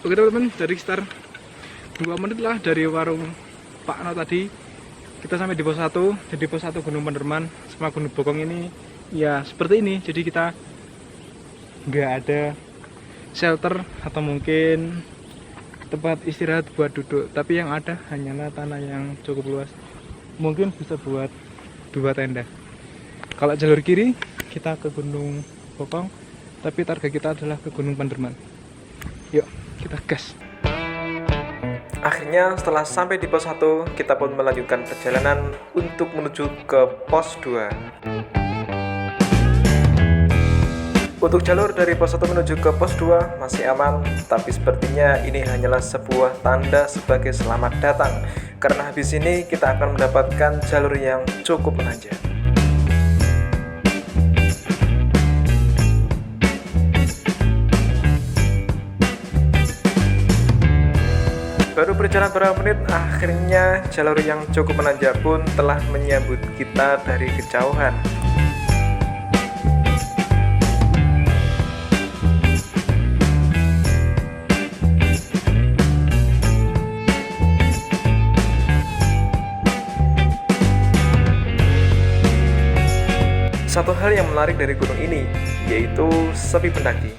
Oke teman-teman, dari sekitar 2 menit lah dari warung Pak No tadi, kita sampai di pos 1. Jadi pos 1 Gunung Panderman sama Gunung Bokong ini ya seperti ini. Jadi kita nggak ada shelter atau mungkin tempat istirahat buat duduk, tapi yang ada hanyalah tanah yang cukup luas, mungkin bisa buat 2 tenda. Kalau jalur kiri kita ke Gunung Bokong, tapi target kita adalah ke Gunung Panderman. Yuk kita gas. Akhirnya setelah sampai di pos 1, kita pun melanjutkan perjalanan untuk menuju ke pos 2. Untuk jalur dari pos 1 menuju ke pos 2 masih aman, tapi sepertinya ini hanyalah sebuah tanda sebagai selamat datang, karena habis ini kita akan mendapatkan jalur yang cukup menanjak. Baru berjalan beberapa menit, akhirnya jalur yang cukup menanjak pun telah menyambut kita dari kejauhan. Satu hal yang menarik dari gunung ini, yaitu sepi pendaki.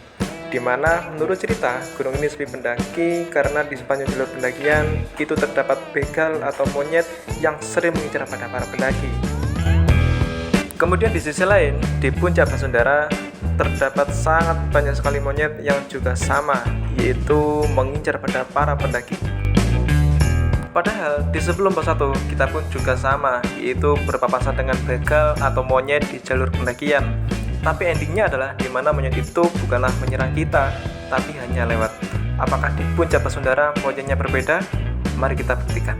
Di mana menurut cerita, gunung ini sepi pendaki karena di sepanjang jalur pendakian itu terdapat begal atau monyet yang sering mengincar pada para pendaki. Kemudian di sisi lain, di puncak Basundara terdapat sangat banyak sekali monyet yang juga sama, yaitu mengincar pada para pendaki. Padahal di sebelum pos 1 kita pun juga sama, yaitu berpapasan dengan begal atau monyet di jalur pendakian. Tapi endingnya adalah di mana monyet itu bukanlah menyerang kita, tapi hanya lewat. Apakah di puncak Basundara monyetnya berbeda? Mari kita buktikan.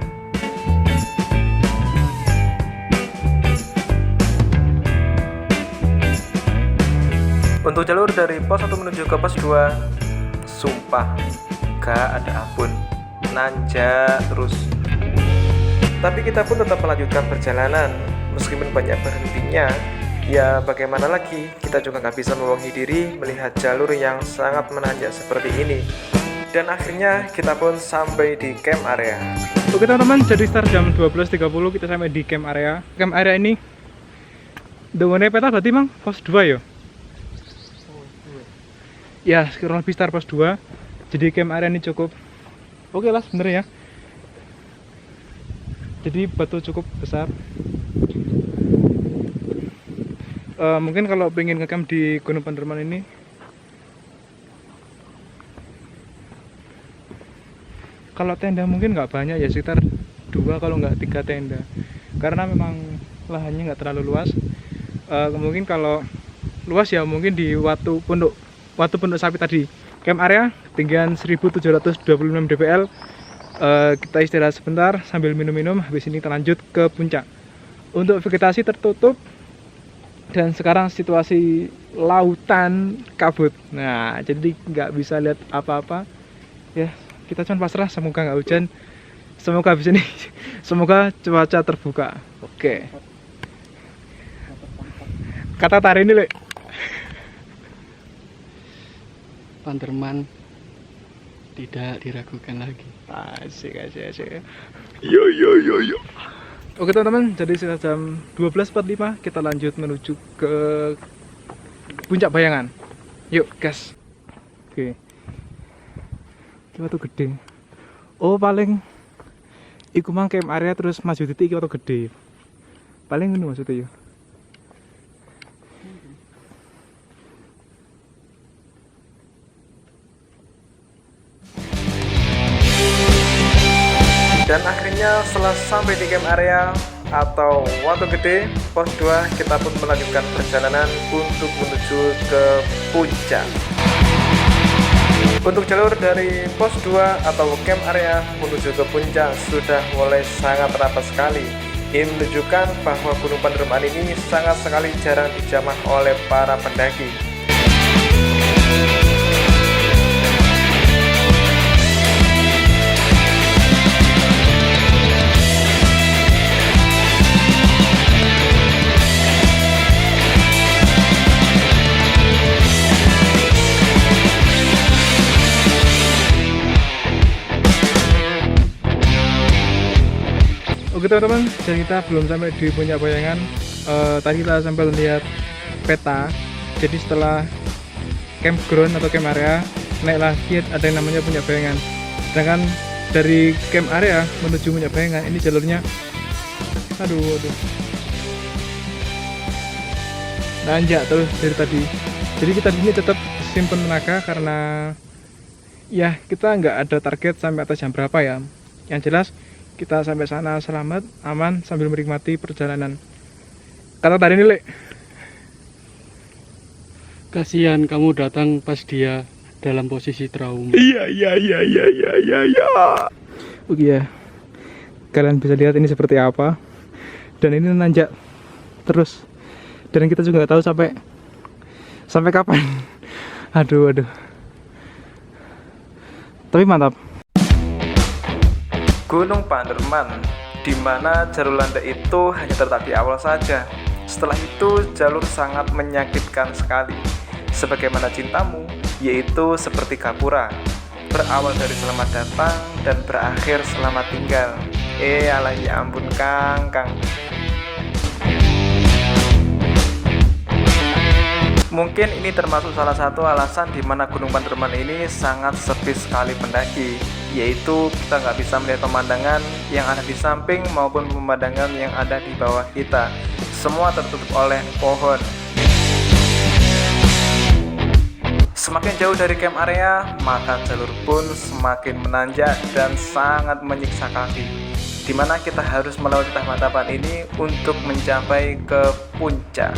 Untuk jalur dari pos 1 menuju ke pos 2, sumpah gak ada ampun, nanjak terus. Tapi kita pun tetap melanjutkan perjalanan, meskipun banyak berhentinya. Ya bagaimana lagi, kita juga nggak bisa membohongi diri melihat jalur yang sangat menanjak seperti ini. Dan akhirnya kita pun sampai di camp area. Oke teman-teman, jadi start jam 12.30 kita sampai di camp area. Camp area ini dengan peta berarti mang pos 2 ya? Ya kurang lebih start pos 2. Jadi camp area ini cukup oke lah sebenarnya ya. Jadi batu cukup besar. Mungkin kalau pengen ngecamp di Gunung Panderman ini kalau tenda mungkin nggak banyak ya, sekitar 2 kalau nggak 3 tenda, karena memang lahannya nggak terlalu luas. Mungkin kalau luas ya mungkin di Watu Pondok Sapi tadi, camp area ketinggian 1726 dpl. Kita istirahat sebentar sambil minum-minum, habis ini kita lanjut ke puncak. Untuk vegetasi tertutup, dan sekarang situasi lautan kabut, nah jadi nggak bisa lihat apa-apa ya. Kita cuma pasrah, semoga nggak hujan, semoga habis ini semoga cuaca terbuka. Oke, kata Tari ini Le, Panderman tidak diragukan lagi. asik. Yo. Oke teman-teman, jadi sudah jam 12.45, kita lanjut menuju ke puncak Bayangan. Yuk gas. Oke, ini watu gede. Oh paling iku mang camp area terus maju titik iki watu gede. Paling ini maksudnya yuk. Dan akhirnya setelah sampai di camp area atau Watu Gede, pos 2, kita pun melanjutkan perjalanan untuk menuju ke puncak. Untuk jalur dari pos 2 atau camp area menuju ke puncak sudah mulai sangat rapat sekali. Ini menunjukkan bahwa Gunung Panderman ini sangat sekali jarang dijamah oleh para pendaki. Oke teman-teman, jadi kita belum sampai di Puncak Bayangan. Tadi kita sampai lihat peta. Jadi setelah campground atau camp area, naik lagi ada yang namanya Puncak Bayangan. Sedangkan dari camp area menuju Puncak Bayangan ini jalurnya aduh nanjak terus dari tadi. Jadi kita di sini tetap simpen tenaga karena ya kita nggak ada target sampai atas jam berapa ya. Yang jelas kita sampai sana selamat, aman sambil menikmati perjalanan. Kata tadi nih, Lek. Kasihan kamu datang pas dia dalam posisi trauma. Iya. Oke ya. Kalian bisa lihat ini seperti apa. Dan ini nanjak terus. Dan kita juga nggak tahu sampai kapan. Aduh. Tapi mantap. Gunung Panderman, di mana jalur landai itu hanya terletak di awal saja. Setelah itu jalur sangat menyakitkan sekali. Sebagaimana cintamu, yaitu seperti gapura, berawal dari selamat datang dan berakhir selamat tinggal. Alah ya ampun Kang. Mungkin ini termasuk salah satu alasan di mana Gunung Panderman ini sangat sepi sekali pendaki, yaitu kita nggak bisa melihat pemandangan yang ada di samping maupun pemandangan yang ada di bawah kita. Semua tertutup oleh pohon. Semakin jauh dari camp area, maka jalur pun semakin menanjak dan sangat menyiksa kaki, di mana kita harus melewati tahapan-tahapan ini untuk mencapai ke puncak.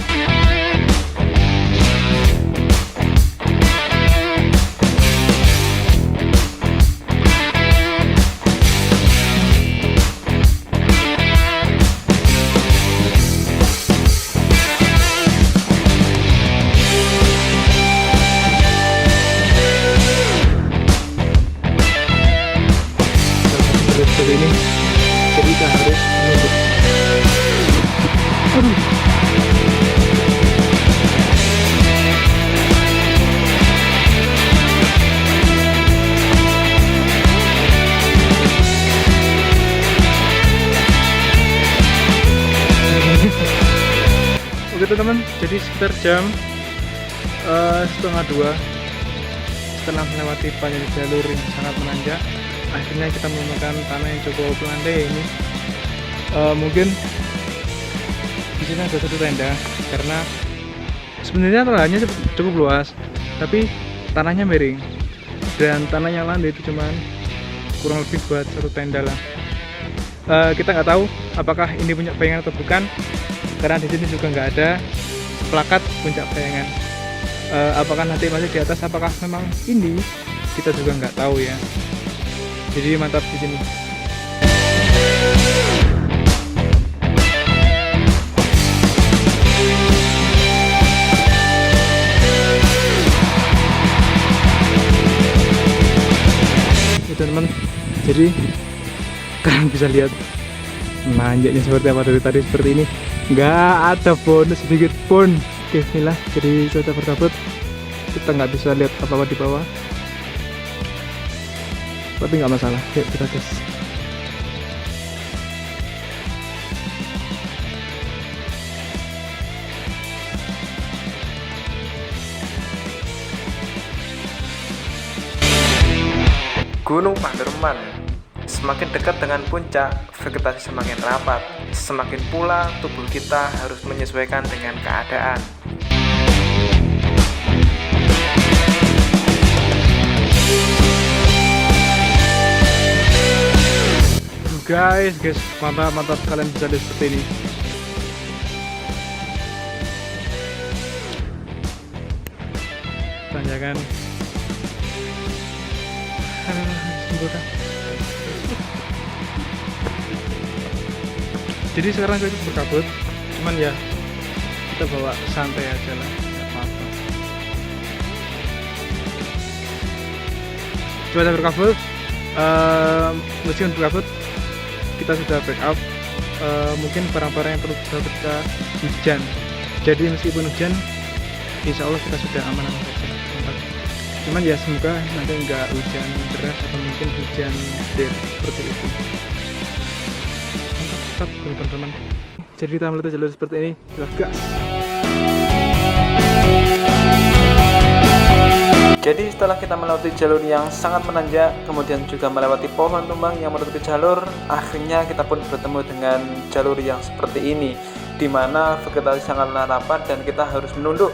Seperti ini, jadi kita harus menunggu. Oke teman-teman, jadi sekitar jam 1:30 setelah melewati panjang jalur yang sangat menanjak, akhirnya kita menemukan tanah yang cukup landai ini. Mungkin di sini ada satu tenda karena sebenarnya lahannya cukup luas, tapi tanahnya miring dan tanahnya landai itu cuman kurang lebih buat satu tenda lah. Kita nggak tahu apakah ini Puncak Bayangan atau bukan, karena di sini juga nggak ada plakat Puncak Bayangan. Apakah nanti masih di atas, apakah memang ini, kita juga nggak tahu ya. Jadi mantap di sini. Ya, teman-teman, jadi kalian bisa lihat nanjaknya seperti apa dari tadi, seperti ini. Nggak ada bonus sedikit pun. Oke, inilah jadi cuaca berkabut. Kita nggak bisa lihat apa-apa di bawah. Tapi nggak masalah, yuk kita gas. Gunung Panderman. Semakin dekat dengan puncak, vegetasi semakin rapat. Semakin pula tubuh kita harus menyesuaikan dengan keadaan. Guys, mantap kalian bisa lihat seperti ini. Tanjakan. Sempurna. Jadi sekarang kita berkabut, cuman ya kita bawa santai aja lah, nggak apa-apa. Cuaca berkabut, meskipun berkabut, kita sudah backup. Mungkin barang-barang yang perlu kita hujan. Jadi meskipun hujan, insya Allah kita sudah aman-aman saja. Cuman ya semoga nanti nggak hujan deras atau mungkin hujan seperti itu. Mantap. mantap teman-teman. Jadi kita melewati jalur seperti ini, gas. Jadi setelah kita melewati jalur yang sangat menanjak, kemudian juga melewati pohon tumbang yang menutupi jalur, akhirnya kita pun bertemu dengan jalur yang seperti ini, di mana vegetasi sangatlah rapat dan kita harus menunduk.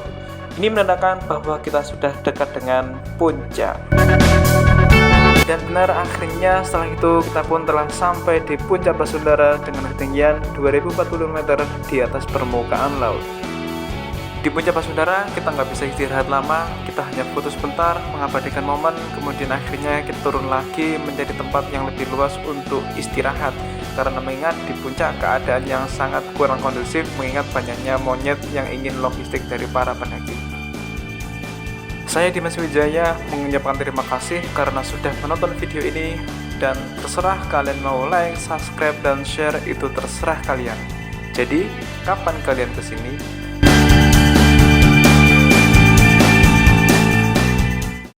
Ini menandakan bahwa kita sudah dekat dengan puncak. Dan benar, akhirnya setelah itu kita pun telah sampai di puncak Basundara dengan ketinggian 2040 meter di atas permukaan laut. Di puncak Basundara kita nggak bisa istirahat lama, kita hanya foto sebentar, mengabadikan momen, kemudian akhirnya kita turun lagi menjadi tempat yang lebih luas untuk istirahat. Karena mengingat di puncak keadaan yang sangat kurang kondusif, mengingat banyaknya monyet yang ingin logistik dari para pendaki. Saya Dimas Wijaya mengucapkan terima kasih karena sudah menonton video ini, dan terserah kalian mau like, subscribe, dan share, itu terserah kalian. Jadi, kapan kalian kesini?